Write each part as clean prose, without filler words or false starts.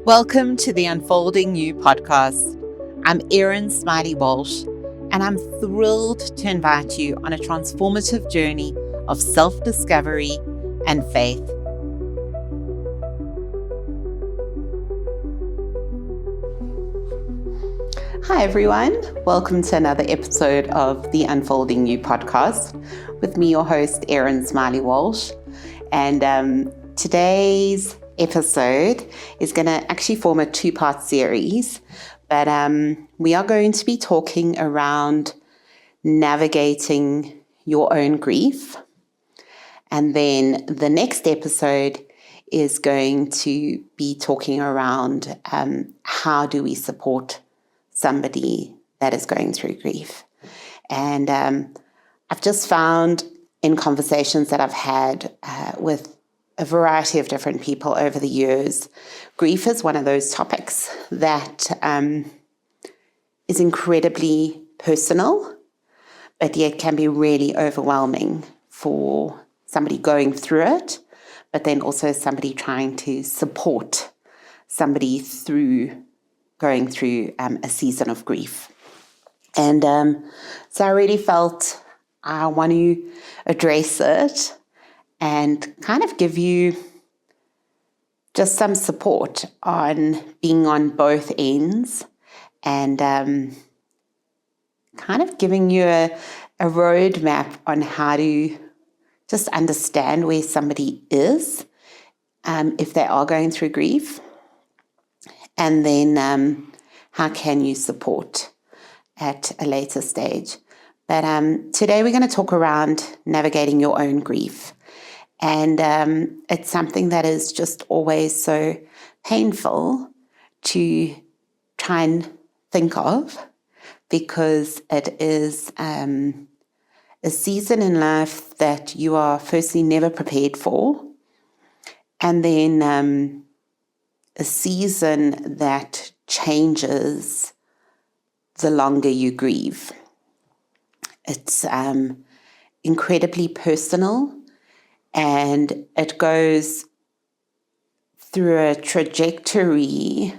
Welcome to the Unfolding You podcast. I'm Erin Smylie Walsh, and I'm thrilled to invite you on a transformative journey of self-discovery and faith. Hi, everyone. Welcome to another episode of the Unfolding You podcast with me, your host, Erin Smylie Walsh. And today's episode is going to actually form a two-part series, but we are going to be talking around navigating your own grief. And then the next episode is going to be talking around how do we support somebody that is going through grief. And I've just found in conversations that I've had with a variety of different people over the years, grief is one of those topics that is incredibly personal, but yet can be really overwhelming for somebody going through it, but then also somebody trying to support somebody through going through a season of grief. And so I really felt I want to address it and kind of give you just some support on being on both ends and kind of giving you a roadmap on how to just understand where somebody is if they are going through grief, and then how can you support at a later stage. But today we're going to talk around navigating your own grief. And it's something that is just always so painful to try and think of, because it is a season in life that you are firstly never prepared for, and then a season that changes the longer you grieve. It's incredibly personal, and it goes through a trajectory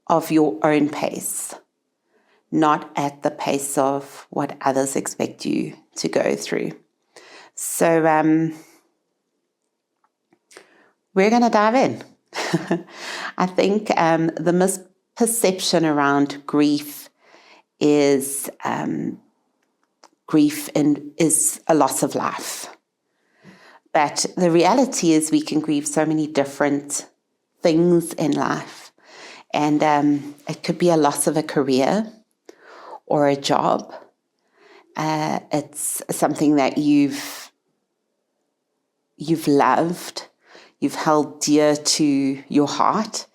of your own pace, not at the pace of what others expect you to go through. So we're going to dive in. I think the misperception around grief is is a loss of life. But the reality is we can grieve so many different things in life. And it could be a loss of a career or a job. It's something that you've loved, you've held dear to your heart,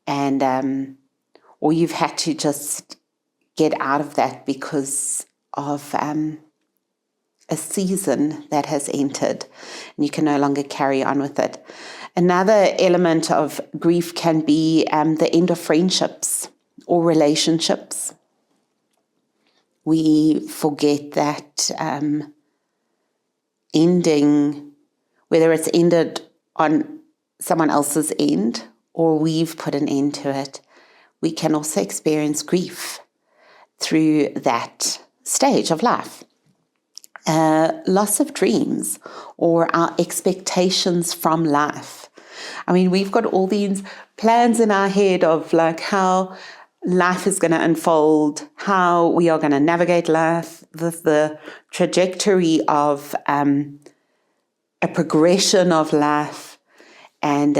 and or you've had to just get out of that because of a season that has entered, and you can no longer carry on with it. Another element of grief can be the end of friendships or relationships. We forget that ending, whether it's ended on someone else's end or we've put an end to it, we can also experience grief through that stage of life. Loss of dreams or our expectations from life. I mean, we've got all these plans in our head of like how life is going to unfold, how we are going to navigate life, the trajectory of a progression of life, and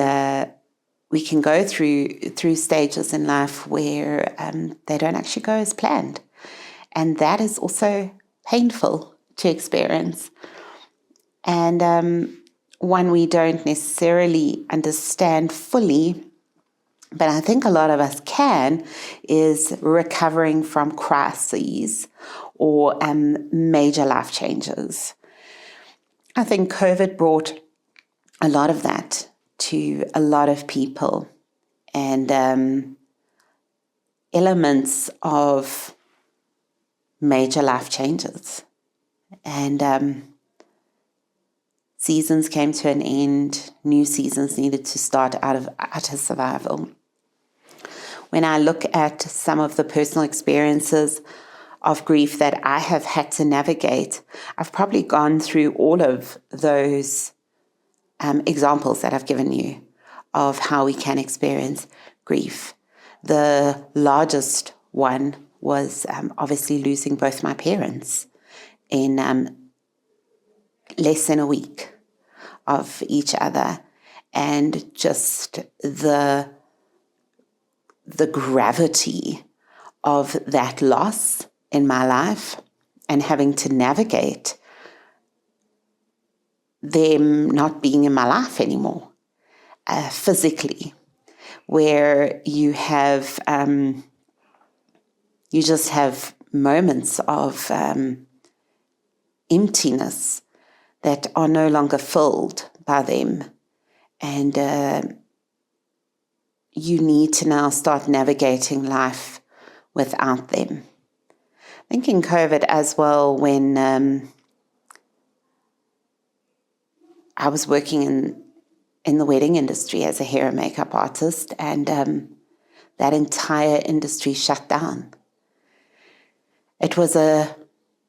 we can go through stages in life where they don't actually go as planned, and that is also painful to experience, and one we don't necessarily understand fully, but I think a lot of us can, is recovering from crises or major life changes. I think COVID brought a lot of that to a lot of people, and elements of major life changes. And seasons came to an end, new seasons needed to start out of utter survival. when I look at some of the personal experiences of grief that I have had to navigate, I've probably gone through all of those examples that I've given you of how we can experience grief. The largest one was obviously losing both my parents in less than a week of each other, and just the gravity of that loss in my life and having to navigate them not being in my life anymore, physically, where you have, you just have moments of emptiness that are no longer filled by them. And you need to now start navigating life without them. I think in COVID as well, when I was working in the wedding industry as a hair and makeup artist, and that entire industry shut down. It was a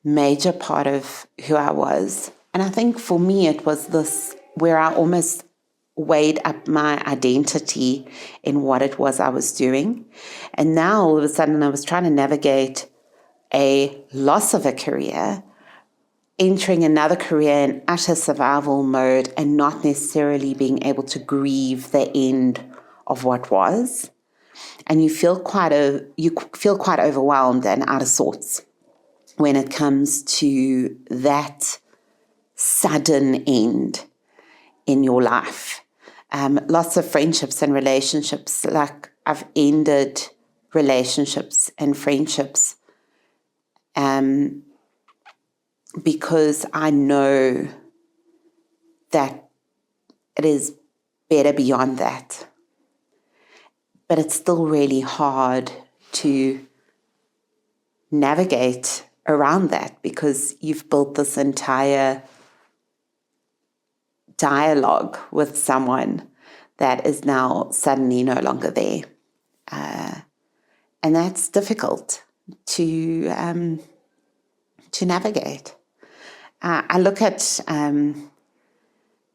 major part of who I was. And I think for me, it was this where I almost weighed up my identity in what it was I was doing. And now all of a sudden I was trying to navigate a loss of a career, entering another career in utter survival mode, and not necessarily being able to grieve the end of what was. And you feel quite overwhelmed and out of sorts when it comes to that sudden end in your life. Lots of friendships and relationships, like I've ended relationships and friendships because I know that it is better beyond that. But it's still really hard to navigate around that because you've built this entire dialogue with someone that is now suddenly no longer there. And that's difficult to navigate. I look at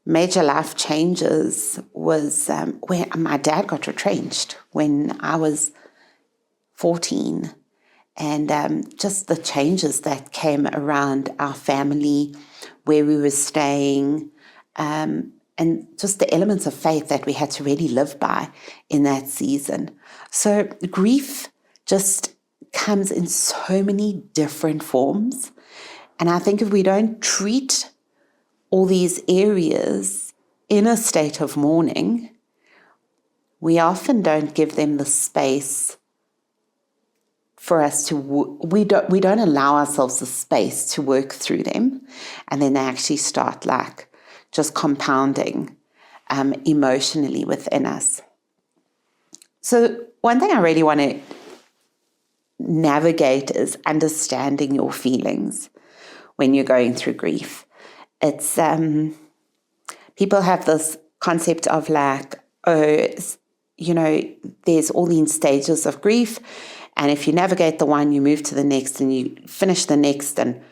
major life changes was where my dad got retrenched when I was 14. And just the changes that came around our family, where we were staying, and just the elements of faith that we had to really live by in that season. So grief just comes in so many different forms. And I think if we don't treat all these areas in a state of mourning, we often don't give them the space for us to, we don't allow ourselves the space to work through them. And then they actually start like just compounding emotionally within us. So one thing I really want to navigate is understanding your feelings when you're going through grief. It's people have this concept of like, oh, you know, there's all these stages of grief, and if you navigate the one, you move to the next and you finish the next. And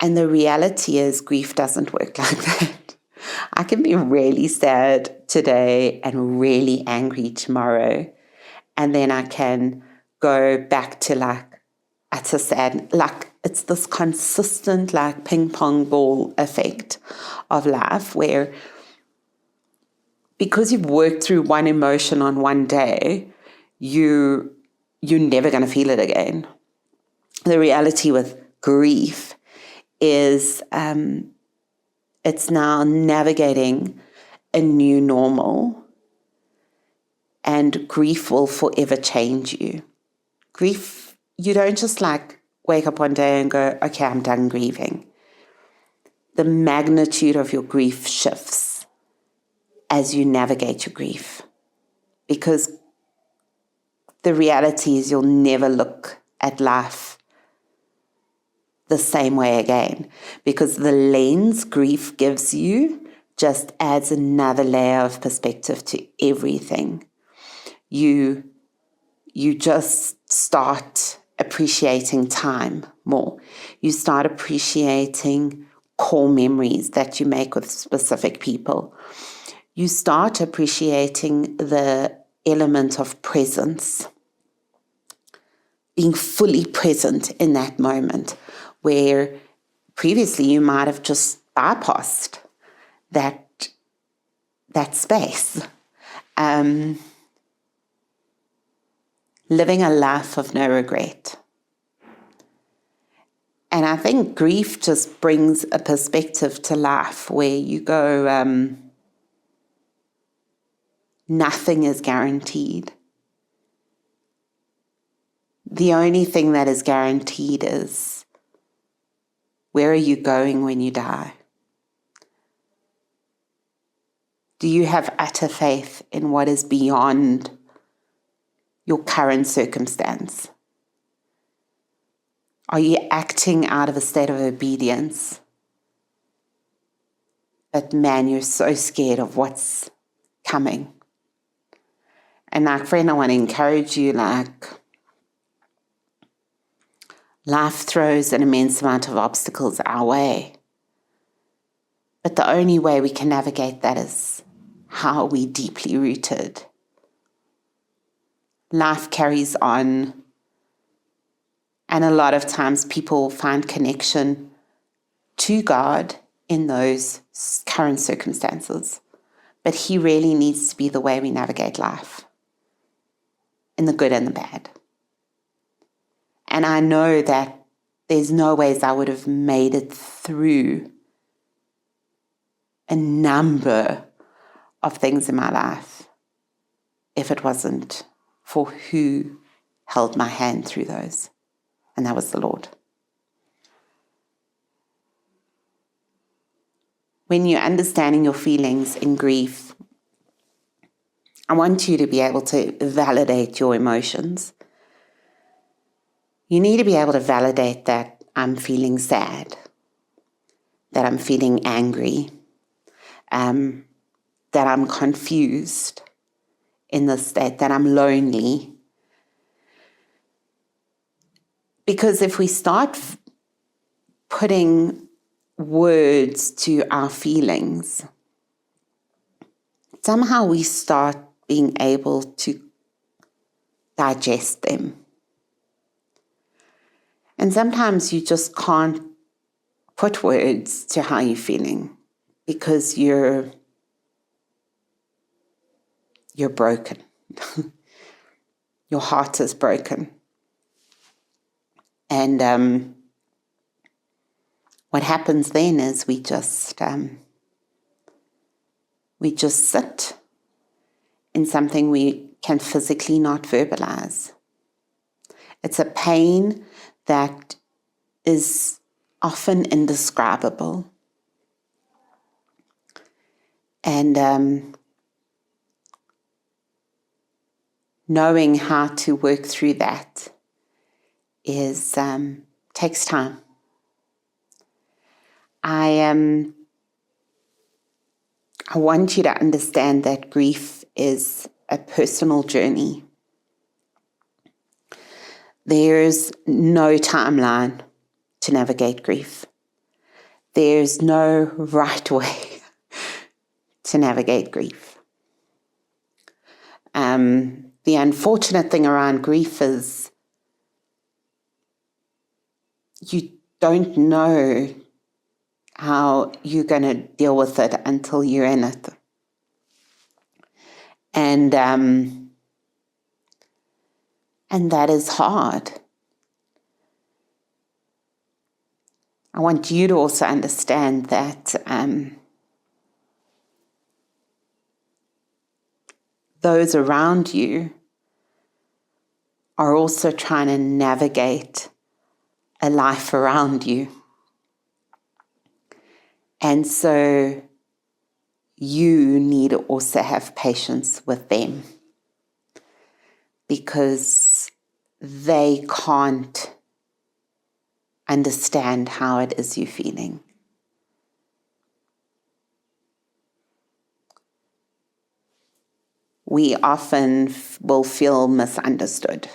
the reality is grief doesn't work like that. I can be really sad today and really angry tomorrow. And then I can go back to like utter sad, like it's this consistent like ping pong ball effect of life where because you've worked through one emotion on one day, you're never going to feel it again. The reality with grief is it's now navigating a new normal, and grief will forever change you. Grief, you don't just like wake up one day and go, okay, I'm done grieving. The magnitude of your grief shifts as you navigate your grief, because the reality is you'll never look at life the same way again, because the lens grief gives you just adds another layer of perspective to everything. You you just start appreciating time more. You start appreciating core memories that you make with specific people. You start appreciating the element of presence, being fully present in that moment, where previously you might have just bypassed that space. Living a life of no regret. And I think grief just brings a perspective to life where you go, nothing is guaranteed. The only thing that is guaranteed is, where are you going when you die? Do you have utter faith in what is beyond your current circumstance? Are you acting out of a state of obedience? But man, you're so scared of what's coming. And like, friend, I want to encourage you, like, life throws an immense amount of obstacles our way. But the only way we can navigate that is how we deeply rooted. Life carries on. And a lot of times people find connection to God in those current circumstances. But He really needs to be the way we navigate life, in the good and the bad. And I know that there's no ways I would have made it through a number of things in my life if it wasn't for who held my hand through those. And that was the Lord. When you're understanding your feelings in grief, I want you to be able to validate your emotions. You need to be able to validate that I'm feeling sad, that I'm feeling angry, that I'm confused in this state, that I'm lonely. Because if we start putting words to our feelings, somehow we start being able to digest them. And sometimes you just can't put words to how you're feeling because you're broken. Your heart is broken. And what happens then is we just sit in something we can physically not verbalize. It's a pain that is often indescribable. And knowing how to work through that takes time. I want you to understand that grief is a personal journey. There's no timeline to navigate grief. There's no right way to navigate grief. The unfortunate thing around grief is you don't know how you're going to deal with it until you're in it. And that is hard. I want you to also understand that those around you are also trying to navigate a life around you. And so you need to also have patience with them because they can't understand how it is you're feeling. we often will feel misunderstood.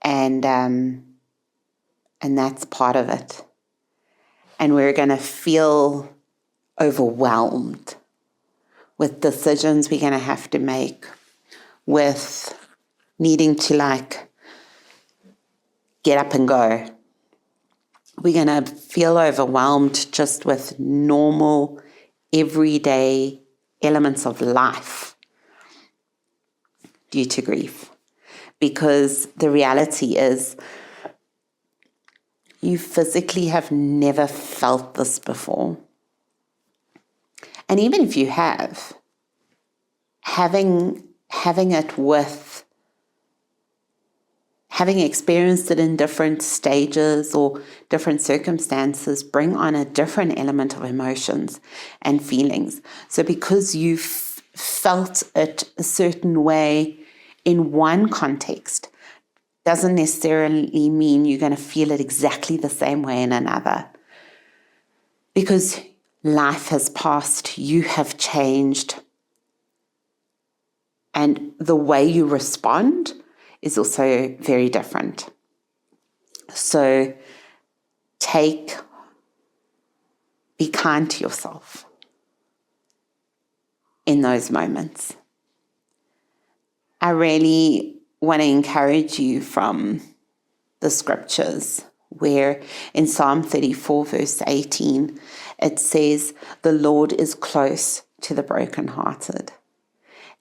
And that's part of it. And we're going to feel overwhelmed with decisions we're going to have to make, with needing to get up and go. We're going to feel overwhelmed just with normal, everyday elements of life due to grief. Because the reality is, you physically have never felt this before. And even if you have, having experienced it in different stages or different circumstances, bring on a different element of emotions and feelings. So because you've felt it a certain way in one context, doesn't necessarily mean you're going to feel it exactly the same way in another. Because life has passed, you have changed, and the way you respond is also very different. So be kind to yourself in those moments. I really want to encourage you from the scriptures, where in Psalm 34 verse 18, it says, "The Lord is close to the brokenhearted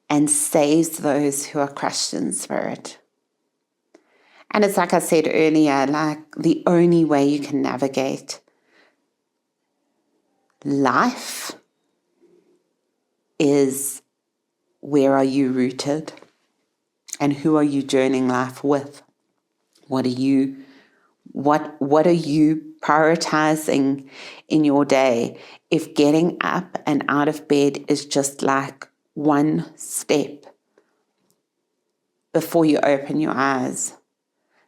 and saves those who are crushed in spirit." And it's like I said earlier, the only way you can navigate life is, where are you rooted? And who are you journeying life with? What are you prioritizing in your day? If getting up and out of bed is just like one step before you open your eyes,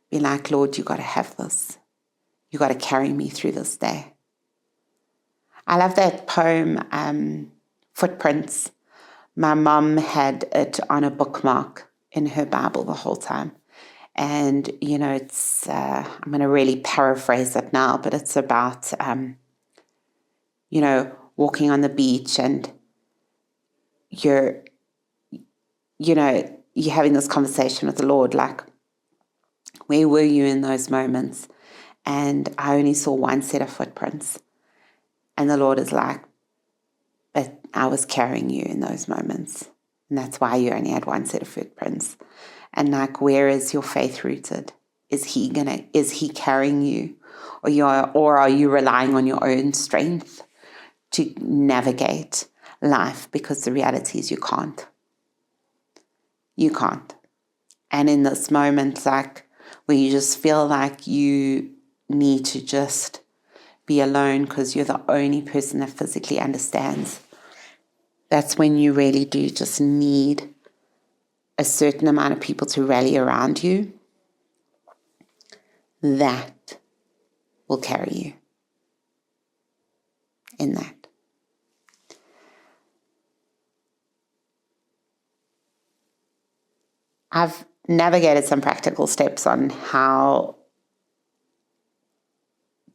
be like, Lord, you got to have this. You got to carry me through this day. I love that poem, Footprints. My mum had it on a bookmark in her Bible the whole time. And, it's, I'm going to really paraphrase it now, but it's about, walking on the beach, and you're having this conversation with the Lord, like, where were you in those moments? And I only saw one set of footprints. And the Lord is like, but I was carrying you in those moments. And that's why you only had one set of footprints. And where is your faith rooted? Is he carrying you? Or are you relying on your own strength to navigate life? Because the reality is you can't. You can't. And in this moment, where you just feel like you need to just be alone because you're the only person that physically understands, that's when you really do just need a certain amount of people to rally around you. That will carry you in that. I've navigated some practical steps on how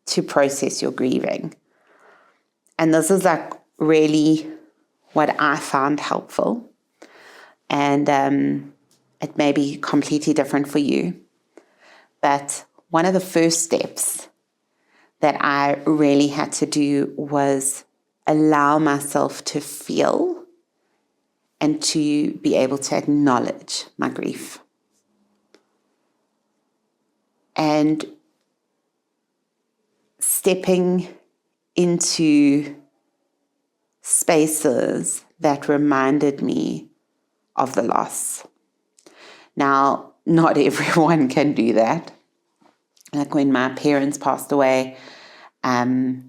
to process your grieving. And this is really what I found helpful. And it may be completely different for you. But one of the first steps that I really had to do was allow myself to feel and to be able to acknowledge my grief. And stepping into spaces that reminded me of the loss. Now, not everyone can do that. Like when my parents passed away, the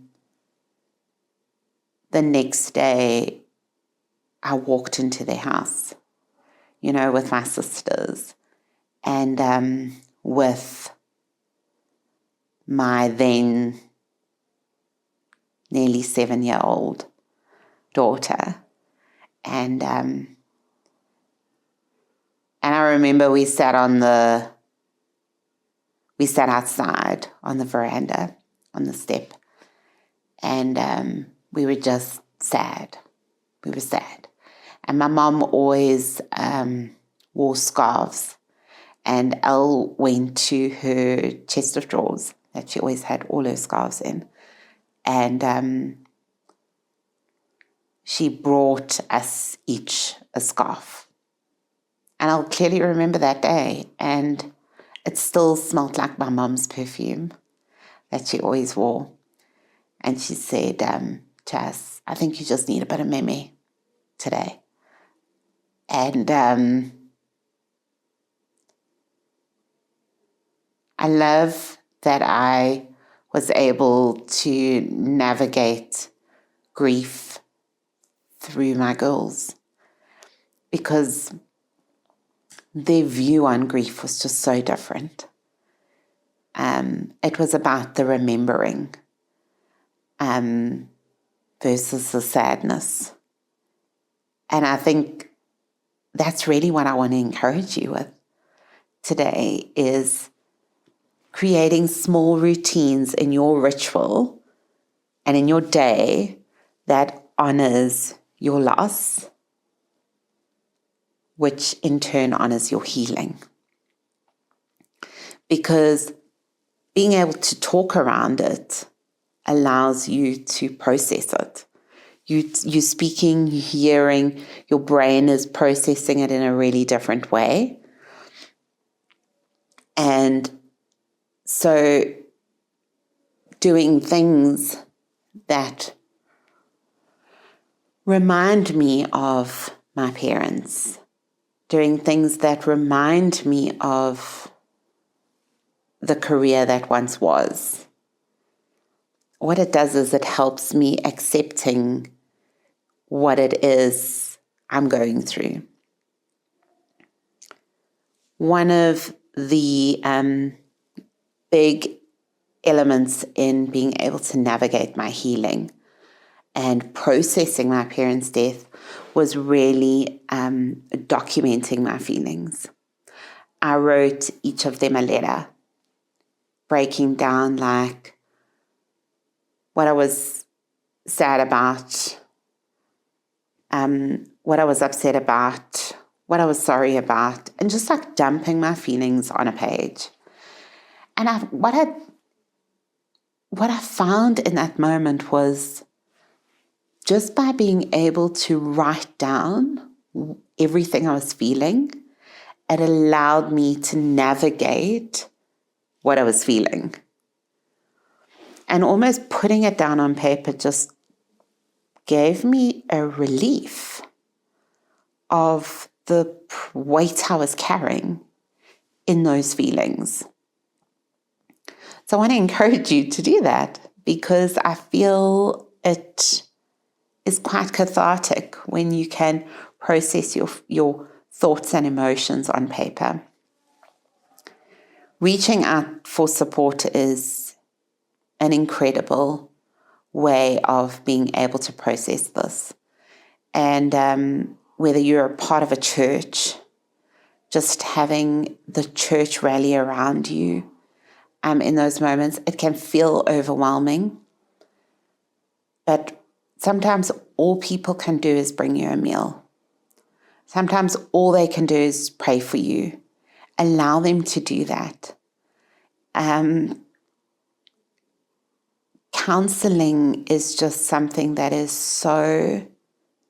next day I walked into their house, with my sisters and with my then nearly 7-year-old daughter. And remember we sat outside on the veranda, on the step, and we were just sad. We were sad. And my mom always wore scarves, and Elle went to her chest of drawers that she always had all her scarves in, and she brought us each a scarf. And I'll clearly remember that day, and it still smelled like my mom's perfume that she always wore. And she said to us, I think you just need a bit of meme today. And I love that I was able to navigate grief through my girls, because their view on grief was just so different. It was about the remembering versus the sadness. And I think that's really what I want to encourage you with today, is creating small routines in your ritual and in your day that honors your loss, which in turn honors your healing. Because being able to talk around it allows you to process it. You're speaking, you're hearing, your brain is processing it in a really different way. And so doing things that remind me of my parents, doing things that remind me of the career that once was, what it does is it helps me accepting what it is I'm going through. One of the big elements in being able to navigate my healing and processing my parents' death was really documenting my feelings. I wrote each of them a letter, breaking down like what I was sad about, what I was upset about, what I was sorry about, and just like dumping my feelings on a page. And what I found in that moment was, just by being able to write down everything I was feeling, it allowed me to navigate what I was feeling. And almost putting it down on paper just gave me a relief of the weight I was carrying in those feelings. So I want to encourage you to do that, because I feel it is quite cathartic when you can process your thoughts and emotions on paper. Reaching out for support is an incredible way of being able to process this. And whether you're a part of a church, just having the church rally around you in those moments, it can feel overwhelming. But sometimes all people can do is bring you a meal. Sometimes all they can do is pray for you. Allow them to do that. Counseling is just something that is so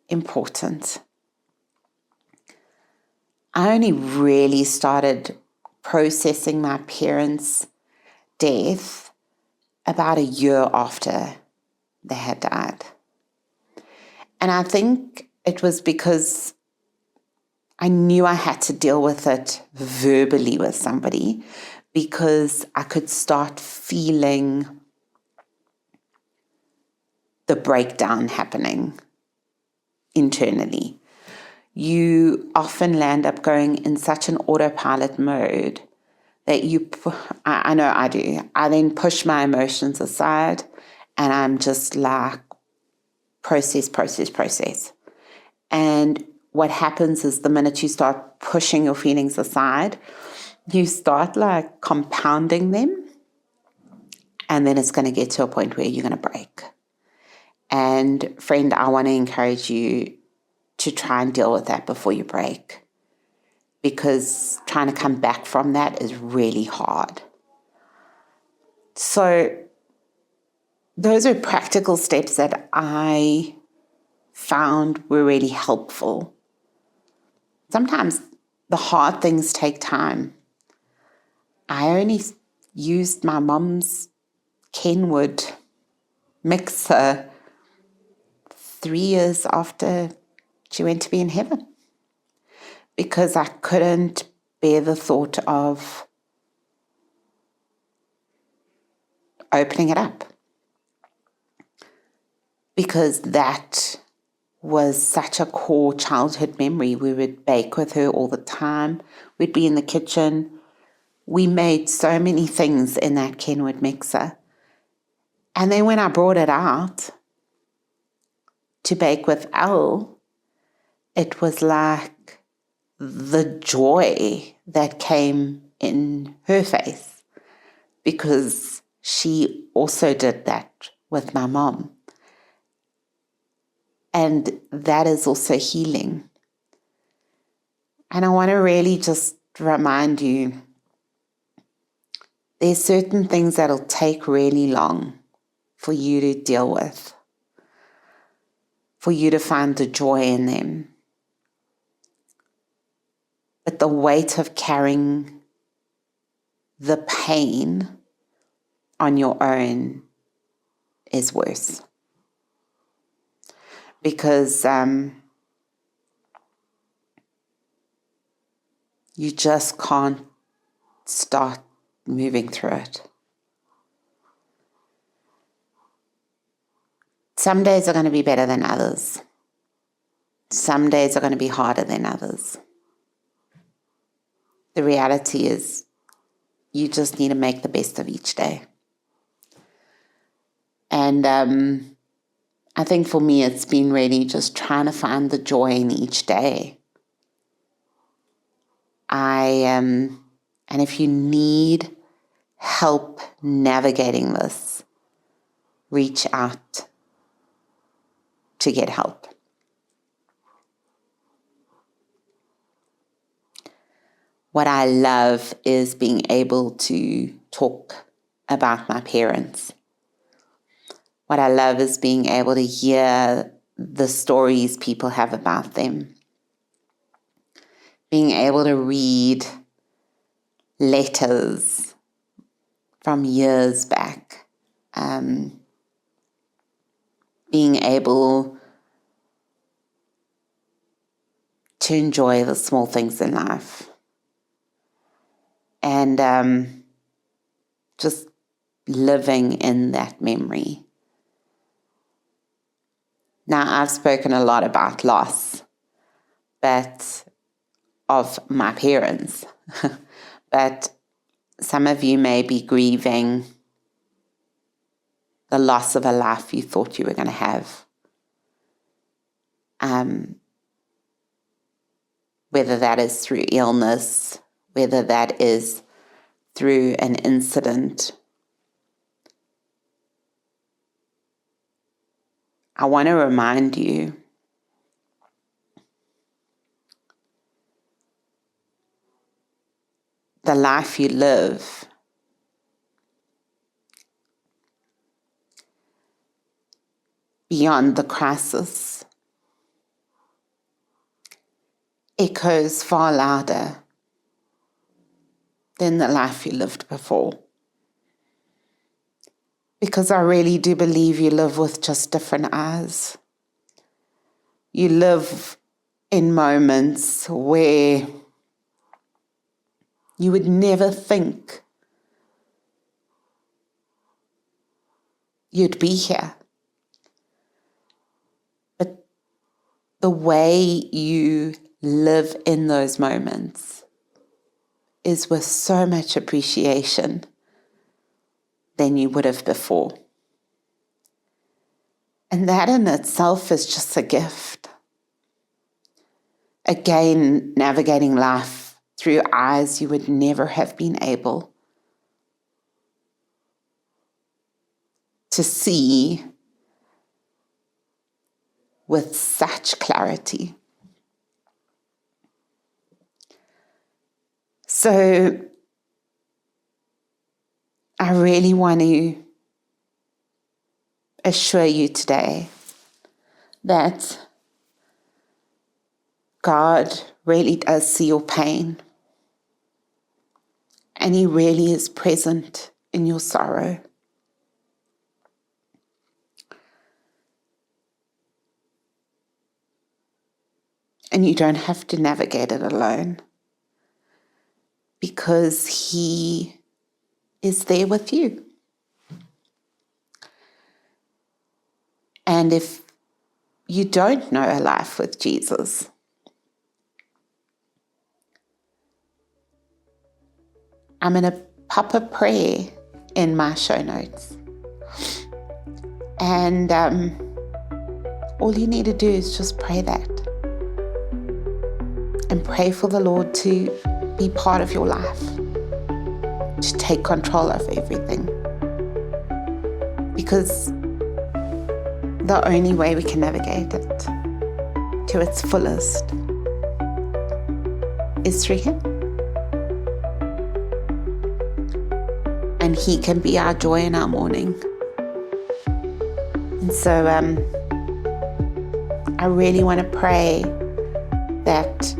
important. I only really started processing my parents' death about a year after they had died. And I think it was because I knew I had to deal with it verbally with somebody, because I could start feeling the breakdown happening internally. You often land up going in such an autopilot mode that I know I do. I then push my emotions aside and I'm just like, process. And what happens is the minute you start pushing your feelings aside, you start like compounding them, and then it's going to get to a point where you're going to break. And friend, I want to encourage you to try and deal with that before you break, because trying to come back from that is really hard. So those are practical steps that I found were really helpful. Sometimes the hard things take time. I only used my mom's Kenwood mixer 3 years after she went to be in heaven, because I couldn't bear the thought of opening it up, because that was such a core childhood memory. We would bake with her all the time. We'd be in the kitchen. We made so many things in that Kenwood mixer. And then when I brought it out to bake with Elle, it was like the joy that came in her face, because she also did that with my mom. And that is also healing. And I want to really just remind you, there's certain things that'll take really long for you to deal with, for you to find the joy in them. But the weight of carrying the pain on your own is worse. Because you just can't start moving through it. Some days are going to be better than others. Some days are going to be harder than others. The reality is, you just need to make the best of each day. And I think for me, it's been really just trying to find the joy in each day. And if you need help navigating this, reach out to get help. What I love is being able to talk about my parents. What I love is being able to hear the stories people have about them. Being able to read letters from years back. Being able to enjoy the small things in life. And just living in that memory. Now, I've spoken a lot about loss, but of my parents. But some of you may be grieving the loss of a life you thought you were going to have. Whether that is through illness, whether that is through an incident. I want to remind you the life you live beyond the crisis echoes far louder than the life you lived before. Because I really do believe you live with just different eyes. You live in moments where you would never think you'd be here. But the way you live in those moments is with so much appreciation than you would have before. And that in itself is just a gift. again, navigating life through eyes you would never have been able to see with such clarity. So I really want to assure you today that God really does see your pain, and He really is present in your sorrow. And you don't have to navigate it alone, because He is there with you. And if you don't know a life with Jesus, I'm going to pop a prayer in my show notes. And all you need to do is just pray that. And pray for the Lord to be part of your life, to take control of everything. Because the only way we can navigate it to its fullest is through Him. And He can be our joy in our morning. And so I really want to pray that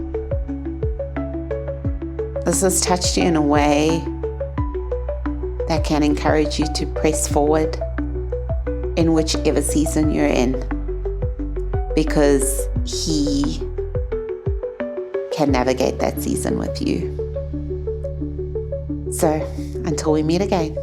this has touched you in a way that can encourage you to press forward in whichever season you're in, because He can navigate that season with you. So until we meet again,